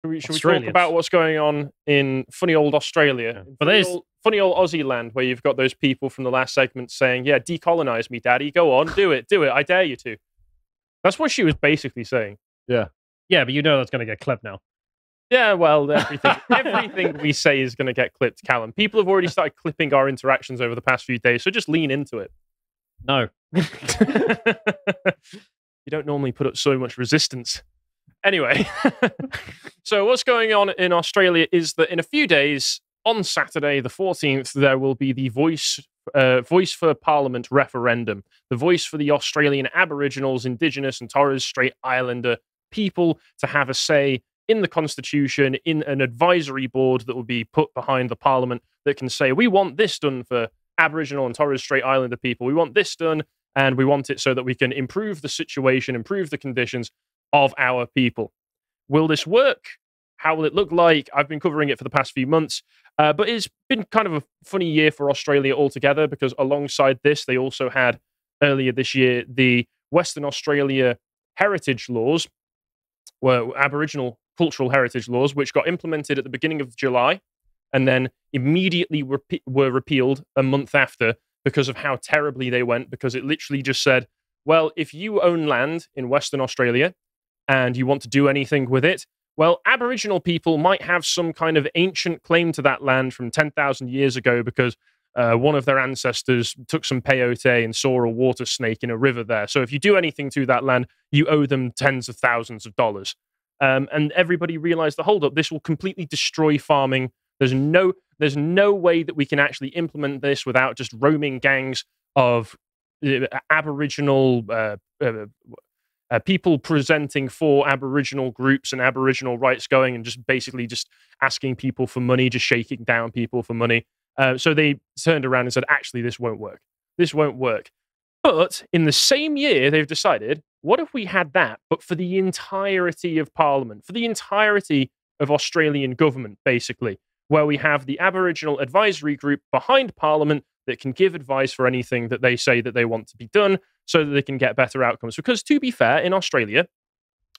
Should we talk about what's going on in funny old Australia? Yeah. But funny old Aussie land where you've got those people from the last segment saying, yeah, decolonize me, daddy. Go on, do it. I dare you to. That's what she was basically saying. Yeah. Yeah, but you know that's going to get clipped now. Yeah, well, everything we say is going to get clipped, Callum. People have already started clipping our interactions over the past few days, so just lean into it. No. You don't normally put up so much resistance. Anyway, so what's going on in Australia is that in a few days, on Saturday, the 14th, there will be the Voice for Parliament referendum. The voice for the Australian Aboriginals, Indigenous and Torres Strait Islander people to have a say in the Constitution, in an advisory board that will be put behind the Parliament that can say, we want this done for Aboriginal and Torres Strait Islander people. We want this done, and we want it so that we can improve the situation, improve the conditions of our people. Will this work? How will it look like? I've been covering it for the past few months, but it's been kind of a funny year for Australia altogether because alongside this, they also had earlier this year the Western Australia heritage laws, were Aboriginal cultural heritage laws, which got implemented at the beginning of July and then immediately were repealed a month after because of how terribly they went, because it literally just said, well, if you own land in Western Australia and you want to do anything with it, well, Aboriginal people might have some kind of ancient claim to that land from 10,000 years ago because one of their ancestors took some peyote and saw a water snake in a river there. So if you do anything to that land, you owe them tens of thousands of dollars. And everybody realized the hold up, this will completely destroy farming. There's no way that we can actually implement this without just roaming gangs of Aboriginal people presenting for Aboriginal groups and Aboriginal rights going and just basically just asking people for money, just shaking down people for money. So they turned around and said, actually, this won't work. This won't work. But in the same year, they've decided, what if we had that, but for the entirety of Parliament, for the entirety of Australian government, basically, where we have the Aboriginal advisory group behind Parliament that can give advice for anything that they say that they want to be done so that they can get better outcomes. Because to be fair, in Australia,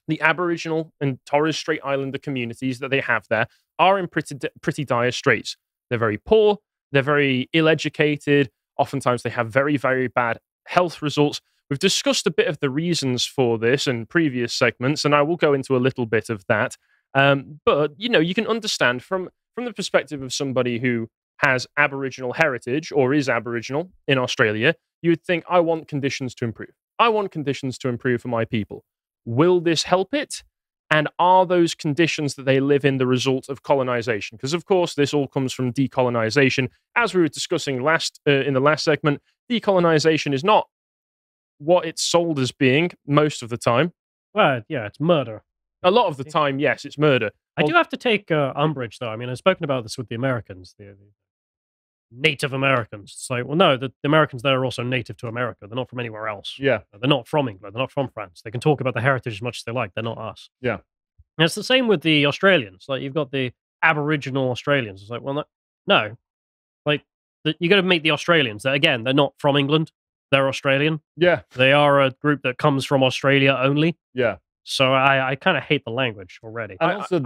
the Aboriginal and Torres Strait Islander communities that they have there are in pretty dire straits. They're very poor. They're very ill-educated. Oftentimes, they have very, very bad health results. We've discussed a bit of the reasons for this in previous segments, and I will go into a little bit of that. But, you know, you can understand from the perspective of somebody who has Aboriginal heritage or is Aboriginal in Australia, you would think, I want conditions to improve. I want conditions to improve for my people. Will this help it? And are those conditions that they live in the result of colonization? Because, of course, this all comes from decolonization. As we were discussing in the last segment, decolonization is not what it's sold as being most of the time. Well, yeah, it's murder. A lot of the time, yes, it's murder. I do have to take umbrage, though. I mean, I've spoken about this with the Americans, the Native Americans. It's like, well, no, the Americans there are also native to America. They're not from anywhere else. Yeah. They're not from England. They're not from France. They can talk about the heritage as much as they like. They're not us. Yeah. And it's the same with the Australians. Like, you've got the Aboriginal Australians. It's like, well, no. Like, you got to meet the Australians. Again, they're not from England. They're Australian. Yeah. They are a group that comes from Australia only. Yeah. So I kind of hate the language already. And also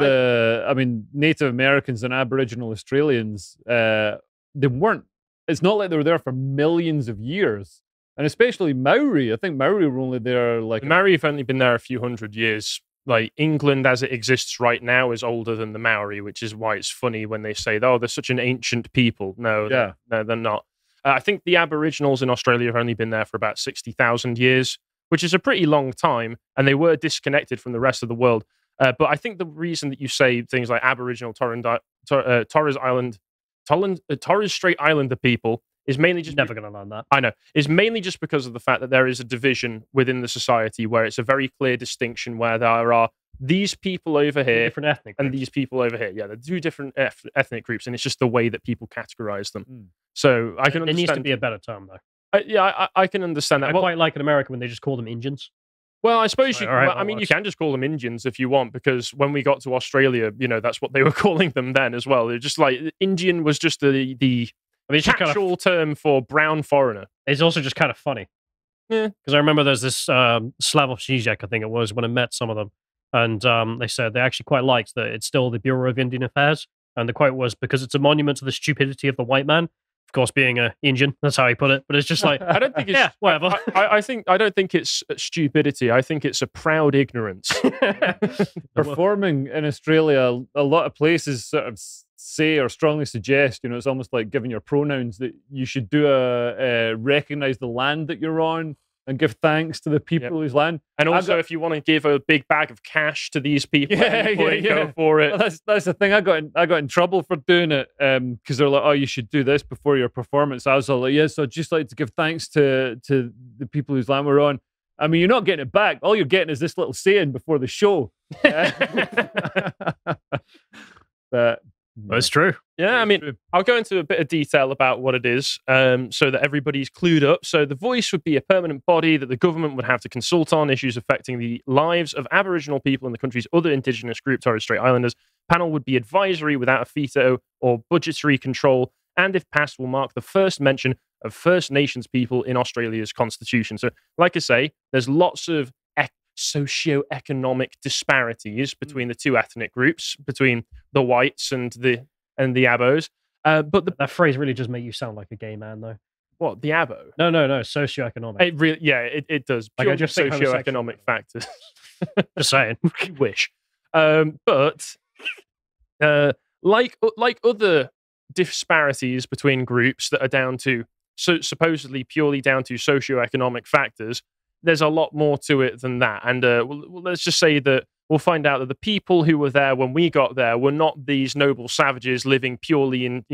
Native Americans and Aboriginal Australians, they weren't, it's not like they were there for millions of years. And especially Maori. I think Maori were only there like... Maori have only been there a few hundred years. Like, England as it exists right now is older than the Maori, which is why it's funny when they say, oh, they're such an ancient people. No, they're not. I think the Aboriginals in Australia have only been there for about 60,000 years, which is a pretty long time, and they were disconnected from the rest of the world. But I think the reason that you say things like Aboriginal Torres Strait Islander people is mainly just... Never going to learn that. I know. Is mainly just because of the fact that there is a division within the society where it's a very clear distinction where there are these people over here different ethnic groups. And these people over here. Yeah, they're two different ethnic groups, and it's just the way that people categorize them. So I can understand... There needs to be a better term, though. I can understand that. I quite like in America when they just call them Indians. Well, I suppose you can just call them Indians if you want, because when we got to Australia, you know, that's what they were calling them then as well. They're just like, Indian was just the actual term for brown foreigner. It's also just kind of funny. Yeah. Because I remember there's this Slavov Zizek, I think it was, when I met some of them. And they said they actually quite liked that it's still the Bureau of Indian Affairs. And the quote was, because it's a monument to the stupidity of the white man. Of course, being an Indian, that's how he put it. But it's just like, I don't think it's yeah, whatever. I don't think it's stupidity. I think it's a proud ignorance. Performing in Australia, a lot of places sort of say or strongly suggest, it's almost like giving your pronouns, that you should do recognize the land that you're on and give thanks to the people whose land. And also, if you want to give a big bag of cash to these people, go for it. Well, that's the thing. I got in trouble for doing it because they're like, oh, you should do this before your performance. I was all like, yes, I'd just like to give thanks to the people whose land we're on. I mean, you're not getting it back. All you're getting is this little saying before the show. But that's true. Yeah, I mean, I'll go into a bit of detail about what it is so that everybody's clued up. So the Voice would be a permanent body that the government would have to consult on issues affecting the lives of Aboriginal people in the country's other Indigenous group, Torres Strait Islanders. Panel would be advisory without a veto or budgetary control, and if passed, will mark the first mention of First Nations people in Australia's constitution. So, like I say, there's lots of socio-economic disparities between the two ethnic groups, between the whites and the Abos. But that phrase really does make you sound like a gay man, though. What, the Abo? No, socioeconomic. It really, it does. Like, I just socioeconomic factors. Just saying. Wish. But like other disparities between groups that are down to supposedly purely down to socioeconomic factors, there's a lot more to it than that. And let's just say that we'll find out that the people who were there when we got there were not these noble savages living purely in,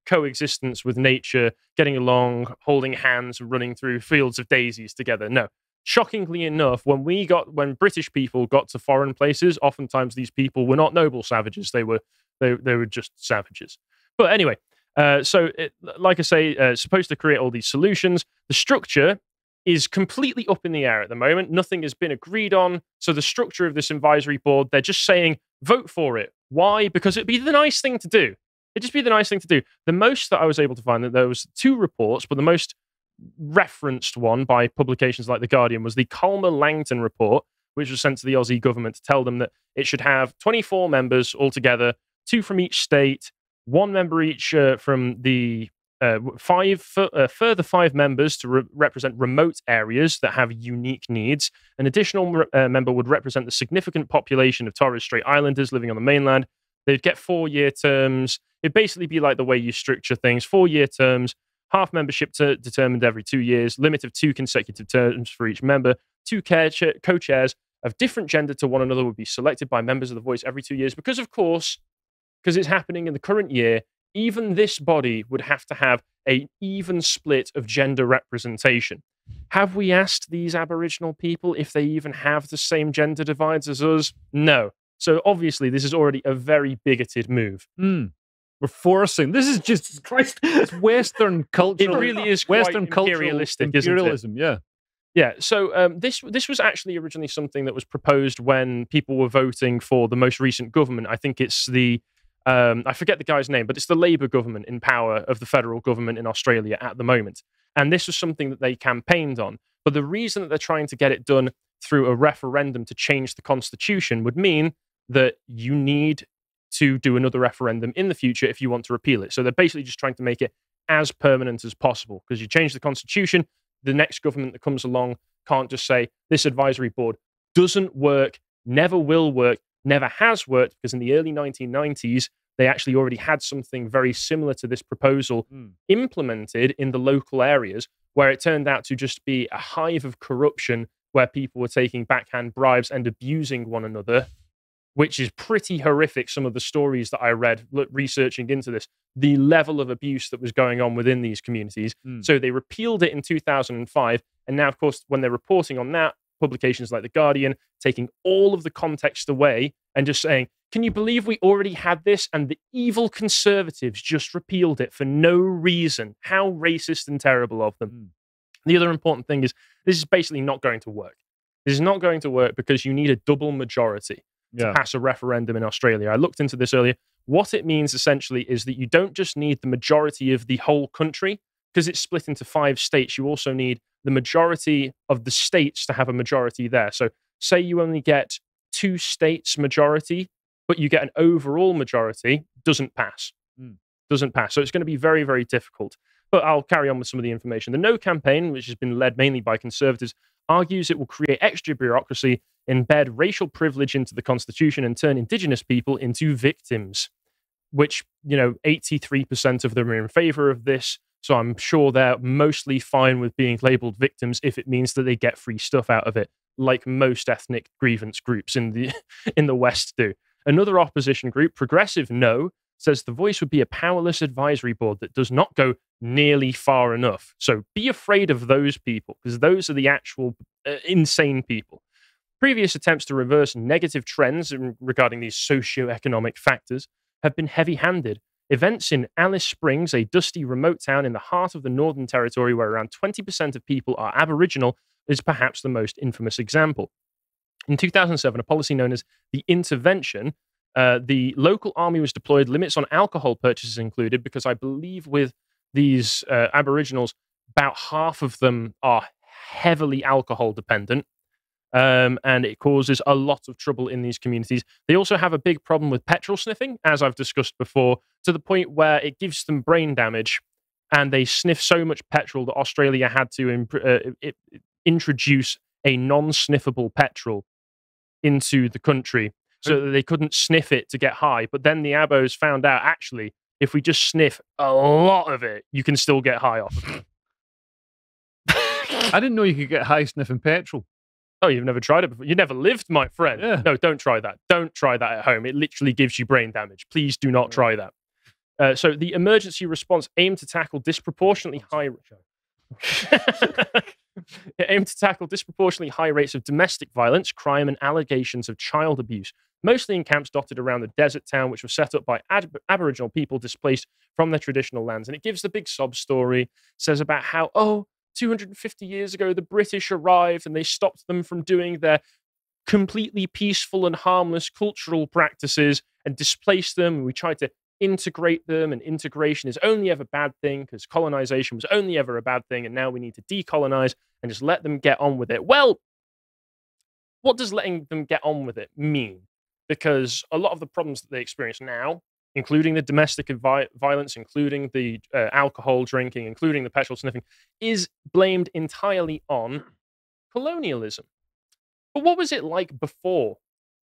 coexistence with nature, getting along, holding hands, and running through fields of daisies together. No. Shockingly enough, when British people got to foreign places, oftentimes these people were not noble savages. They were just savages. But anyway, like I say, supposed to create all these solutions. The structure is completely up in the air at the moment. Nothing has been agreed on. So the structure of this advisory board, they're just saying, vote for it. Why? Because it'd be the nice thing to do. It'd just be the nice thing to do. The most that I was able to find, that there was 2 reports, but the most referenced one by publications like The Guardian was the Calmer-Langton report, which was sent to the Aussie government to tell them that it should have 24 members altogether, 2 from each state, 1 member each from the further 5 members to represent remote areas that have unique needs. An additional member would represent the significant population of Torres Strait Islanders living on the mainland. They'd get 4-year terms. It'd basically be like the way you structure things: 4-year terms, half membership determined every 2 years, limit of 2 consecutive terms for each member. 2 co-chairs of different gender to one another would be selected by members of the Voice every 2 years. Because, of course, because it's happening in the current year, even this body would have to have an even split of gender representation. Have we asked these Aboriginal people if they even have the same gender divides as us? No. So obviously, this is already a very bigoted move. We're forcing. This is just Christ. It's Western culture. It really is Western quite imperialistic, imperialism, isn't it? Yeah. So this was actually originally something that was proposed when people were voting for the most recent government. I think it's the I forget the guy's name, but it's the Labour government in power of the federal government in Australia at the moment. And this was something that they campaigned on. But the reason that they're trying to get it done through a referendum to change the constitution would mean that you need to do another referendum in the future if you want to repeal it. So they're basically just trying to make it as permanent as possible, because you change the constitution, the next government that comes along can't just say, this advisory board doesn't work, never will work, never has worked, because in the early 1990s, they actually already had something very similar to this proposal implemented in the local areas, where it turned out to just be a hive of corruption where people were taking backhand bribes and abusing one another, which is pretty horrific. Some of the stories that I read researching into this, the level of abuse that was going on within these communities. So they repealed it in 2005. And now, of course, when they're reporting on that, publications like The Guardian taking all of the context away and just saying, can you believe we already had this and the evil conservatives just repealed it for no reason? How racist and terrible of them. The other important thing is this is basically not going to work. This is not going to work because you need a double majority to pass a referendum in Australia. I looked into this earlier. What it means essentially is that you don't just need the majority of the whole country, because it's split into 5 states. You also need the majority of the states to have a majority there. So say you only get two states majority, but you get an overall majority, doesn't pass. Doesn't pass. So it's going to be very, very difficult. But I'll carry on with some of the information. The No campaign, which has been led mainly by conservatives, argues it will create extra bureaucracy, embed racial privilege into the Constitution, and turn Indigenous people into victims, which, 83% of them are in favor of this. So I'm sure they're mostly fine with being labeled victims if it means that they get free stuff out of it, like most ethnic grievance groups in the West do. Another opposition group, Progressive No, says the Voice would be a powerless advisory board that does not go nearly far enough. So be afraid of those people, because those are the actual insane people. Previous attempts to reverse negative trends regarding these socioeconomic factors have been heavy-handed. Events in Alice Springs, a dusty remote town in the heart of the Northern Territory where around 20% of people are Aboriginal, is perhaps the most infamous example. In 2007, a policy known as the Intervention, the local army was deployed, limits on alcohol purchases included, because I believe with these Aboriginals, about half of them are heavily alcohol dependent, and it causes a lot of trouble in these communities. They also have a big problem with petrol sniffing, as I've discussed before, to the point where it gives them brain damage, and they sniff so much petrol that Australia had to introduce a non-sniffable petrol into the country, so that they couldn't sniff it to get high. But then the Abos found out, actually, if we just sniff a lot of it, you can still get high off of it. I didn't know you could get high sniffing petrol. Oh, you've never tried it before? You never lived, my friend. Yeah. No, don't try that. Don't try that at home. It literally gives you brain damage. Please do not try that. So the emergency response aimed to tackle disproportionately high... It aimed to tackle disproportionately high rates of domestic violence, crime, and allegations of child abuse, mostly in camps dotted around the desert town, which was set up by Aboriginal people displaced from their traditional lands. And it gives the big sob story, says about how, 250 years ago, the British arrived and they stopped them from doing their completely peaceful and harmless cultural practices and displaced them. And we tried to integrate them, and integration is only ever a bad thing because colonization was only ever a bad thing, and now we need to decolonize and just let them get on with it. Well, what does letting them get on with it mean? Because a lot of the problems that they experience now, including the domestic violence, including the alcohol drinking, including the petrol sniffing, is blamed entirely on colonialism. But what was it like before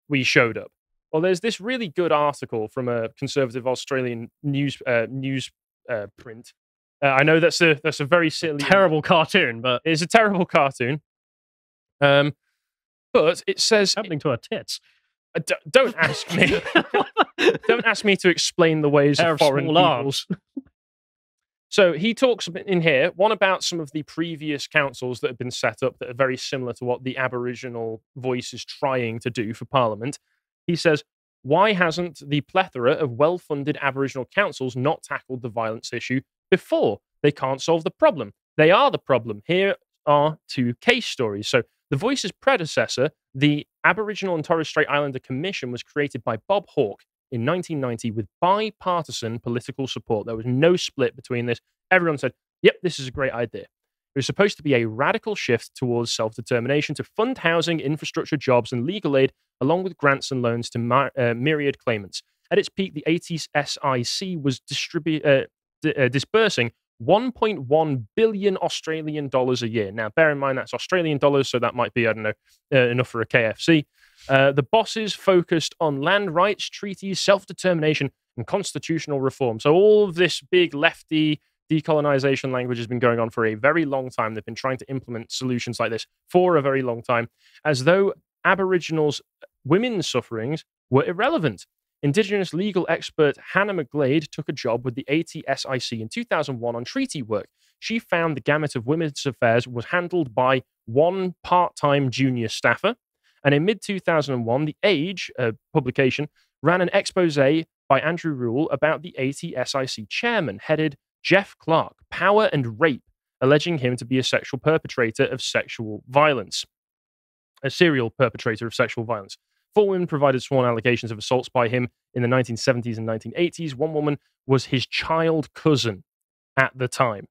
we showed up? Well, there's this really good article from a conservative Australian news print. I know that's a very silly, terrible cartoon, but it's a terrible cartoon. But it says happening to our tits. Don't ask me. Don't ask me to explain the ways of foreign peoples. So he talks in here, one about some of the previous councils that have been set up that are very similar to what the Aboriginal Voice is trying to do for Parliament. He says, why hasn't the plethora of well-funded Aboriginal councils not tackled the violence issue before? They can't solve the problem. They are the problem. Here are two case stories. So the Voice's predecessor, the Aboriginal and Torres Strait Islander Commission, was created by Bob Hawke in 1990 with bipartisan political support. There was no split between this. Everyone said, yep, this is a great idea. It was supposed to be a radical shift towards self-determination to fund housing, infrastructure, jobs, and legal aid, along with grants and loans to myriad claimants. At its peak, the ATSIC was disbursing 1.1 billion Australian dollars a year. Now, bear in mind that's Australian dollars, so that might be, I don't know, enough for a KFC. The bosses focused on land rights, treaties, self-determination, and constitutional reform. So all of this big lefty decolonization language has been going on for a very long time. They've been trying to implement solutions like this for a very long time, as though Aboriginals' women's sufferings were irrelevant. Indigenous legal expert Hannah McGlade took a job with the ATSIC in 2001 on treaty work. She found the gamut of women's affairs was handled by one part-time junior staffer. And in mid-2001, The Age publication ran an expose by Andrew Rule about the ATSIC chairman, headed Jeff Clark, Power and Rape, alleging him to be a sexual perpetrator of sexual violence. A serial perpetrator of sexual violence. 4 women provided sworn allegations of assaults by him in the 1970s and 1980s. One woman was his child cousin at the time.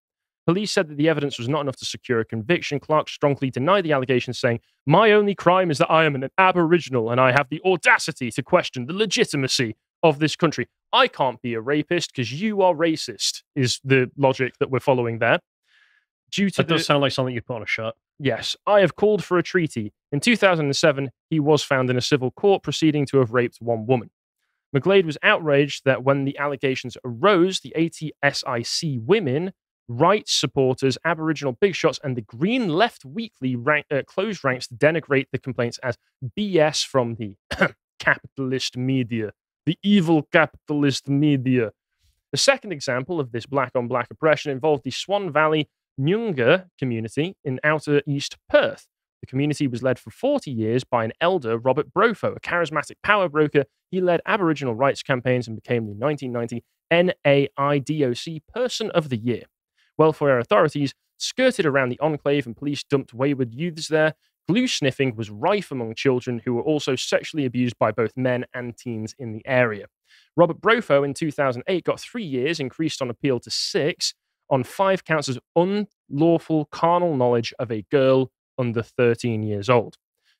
Police said that the evidence was not enough to secure a conviction. Clark strongly denied the allegations, saying, "My only crime is that I am an Aboriginal and I have the audacity to question the legitimacy of this country. I can't be a rapist because you are racist," is the logic that we're following there. That does sound like something you'd put on a shirt. Yes, I have called for a treaty. In 2007, he was found in a civil court proceeding to have raped one woman. McGlade was outraged that when the allegations arose, the ATSIC women, rights supporters, Aboriginal big shots, and the Green Left Weekly closed ranks to denigrate the complaints as BS from the capitalist media, the evil capitalist media. The second example of this black-on-black oppression involved the Swan Valley Nyunga community in outer East Perth. The community was led for 40 years by an elder, Robert Brofo, a charismatic power broker. He led Aboriginal rights campaigns and became the 1990 NAIDOC Person of the Year. Welfare authorities skirted around the enclave and police dumped wayward youths there. Glue sniffing was rife among children who were also sexually abused by both men and teens in the area. Robert Brofo in 2008 got 3 years, increased on appeal to 6, on 5 counts as unlawful carnal knowledge of a girl under 13 years old.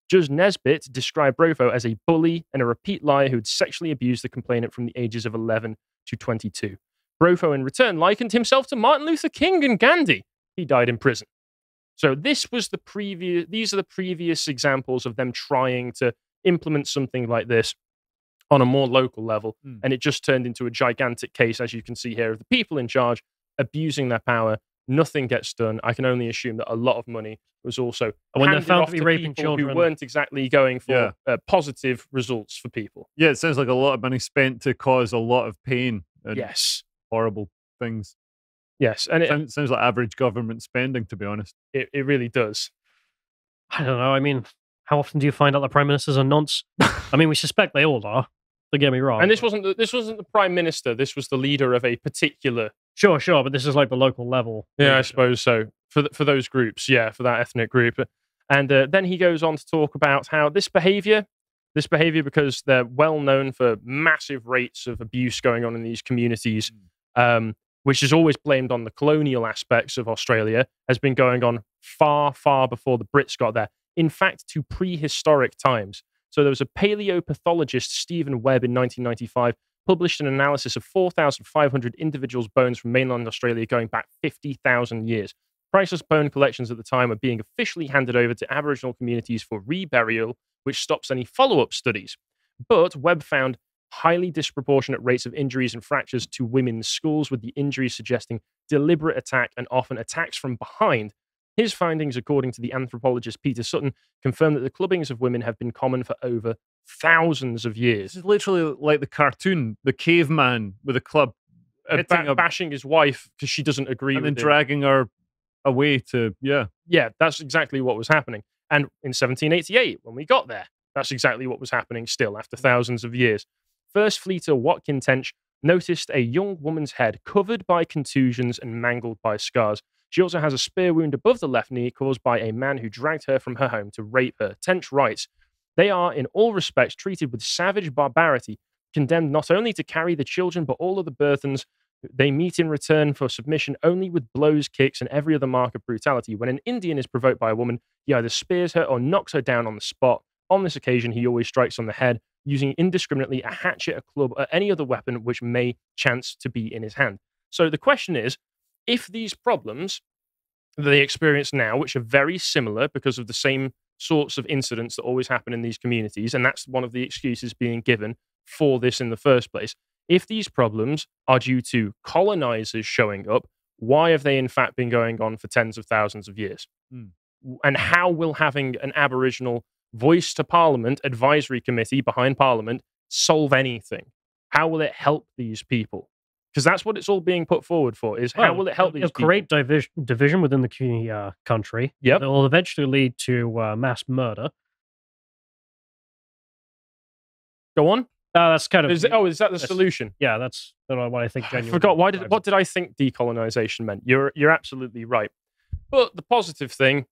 Judge Nesbitt described Brofo as a bully and a repeat liar who had sexually abused the complainant from the ages of 11 to 22. Brofo, in return, likened himself to Martin Luther King and Gandhi. He died in prison. So these are the previous examples of them trying to implement something like this on a more local level, and it just turned into a gigantic case, as you can see here, of the people in charge abusing their power. Nothing gets done. I can only assume that a lot of money was also when they're found off to be raping children who weren't exactly going for positive results for people. Yeah, it sounds like a lot of money spent to cause a lot of pain and yes, horrible things. Yes, and it sounds like average government spending, to be honest. It really does. I don't know. I mean, how often do you find out the prime ministers are nonce? I mean, we suspect they all are. Don't get me wrong. And this wasn't the prime minister. This was the leader of a particular. Sure, but this is like the local level. Yeah, I suppose so. For those groups, yeah, for that ethnic group. And then he goes on to talk about how this behavior, because they're well known for massive rates of abuse going on in these communities, which is always blamed on the colonial aspects of Australia, has been going on far, far before the Brits got there. In fact, to prehistoric times. So there was a paleopathologist, Stephen Webb, in 1995, published an analysis of 4,500 individuals' bones from mainland Australia going back 50,000 years. Priceless bone collections at the time were being officially handed over to Aboriginal communities for reburial, which stops any follow-up studies. But Webb found highly disproportionate rates of injuries and fractures to women's schools, with the injuries suggesting deliberate attack and often attacks from behind. His findings, according to the anthropologist Peter Sutton, confirm that the clubbings of women have been common for over thousands of years. This is literally like the cartoon, the caveman with a club bashing his wife because she doesn't agree with him. And then dragging her away to, Yeah, that's exactly what was happening. And in 1788, when we got there, that's exactly what was happening still after thousands of years. First Fleeter Watkin Tench noticed a young woman's head covered by contusions and mangled by scars. She also has a spear wound above the left knee caused by a man who dragged her from her home to rape her. Tench writes, "They are in all respects treated with savage barbarity, condemned not only to carry the children but all of the burthens they meet in return for submission only with blows, kicks, and every other mark of brutality. When an Indian is provoked by a woman, he either spears her or knocks her down on the spot. On this occasion, he always strikes on the head, using indiscriminately a hatchet, a club, or any other weapon which may chance to be in his hand." So the question is, if these problems that they experience now, which are very similar because of the same sorts of incidents that always happen in these communities, and that's one of the excuses being given for this in the first place, if these problems are due to colonizers showing up, why have they in fact been going on for tens of thousands of years? And how will having an Aboriginal voice to Parliament advisory committee behind Parliament solve anything? How will it help these people? Because that's what it's all being put forward for, is how will it help these people? Create division within the country. Yep. That will eventually lead to mass murder. Go on. That's kind of... Is that the solution? Yeah, that's what I think. I forgot. What did I think decolonization meant? You're absolutely right. But the positive thing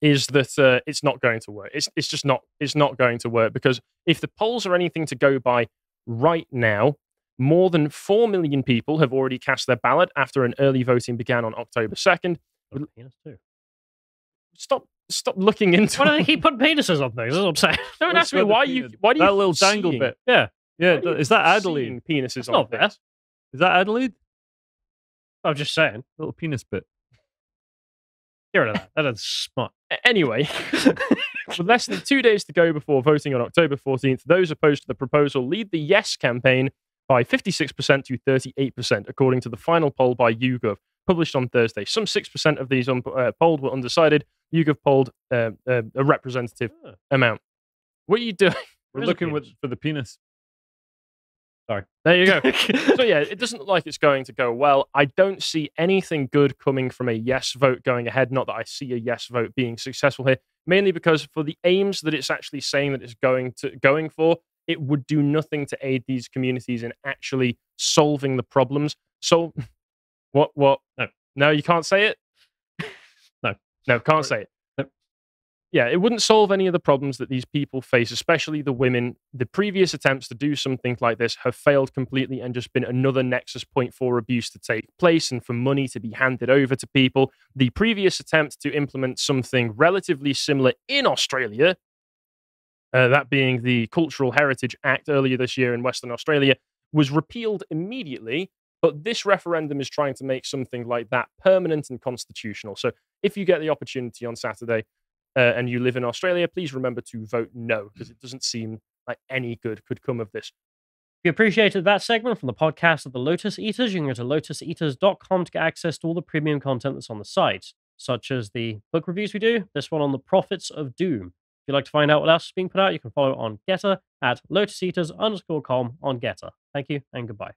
is that it's not going to work. It's just not. It's not going to work, because if the polls are anything to go by right now, More than 4 million people have already cast their ballot after an early voting began on October 2nd. Penis too. Stop looking into Why do they keep putting penises on things? That's what I'm saying. Don't What's ask me with the why penis? you That little keep dangle seeing- bit. Yeah. Yeah, why do you is that keep Adelaide? seeing penises That's on not things? bad. Is that Adelaide? I'm just saying. Little penis bit. Get rid of that. That is smart. Anyway, with less than 2 days to go before voting on October 14th, those opposed to the proposal lead the Yes campaign by 56% to 38%, according to the final poll by YouGov, published on Thursday. Some 6% of these polled were undecided. YouGov polled a representative amount. What are you doing? We're There's a looking penis. for the penis. Sorry. There you go. So yeah, it doesn't look like it's going to go well. I don't see anything good coming from a yes vote going ahead. Not that I see a yes vote being successful here, mainly because for the aims that it's actually saying that it's going for, it would do nothing to aid these communities in actually solving the problems. So what? No, you can't say it. No, can't say it. Nope. Yeah, it wouldn't solve any of the problems that these people face, especially the women. The previous attempts to do something like this have failed completely and just been another nexus point for abuse to take place and for money to be handed over to people. The previous attempt to implement something relatively similar in Australia, that being the Cultural Heritage Act earlier this year in Western Australia, was repealed immediately. But this referendum is trying to make something like that permanent and constitutional. So if you get the opportunity on Saturday and you live in Australia, please remember to vote no, because it doesn't seem like any good could come of this. If you appreciated that segment from the podcast of the Lotus Eaters, you can go to lotuseaters.com to get access to all the premium content that's on the site, such as the book reviews we do, this one on the Prophets of Doom. If you'd like to find out what else is being put out, you can follow on Getter at lotuseaters_com on Getter. Thank you and goodbye.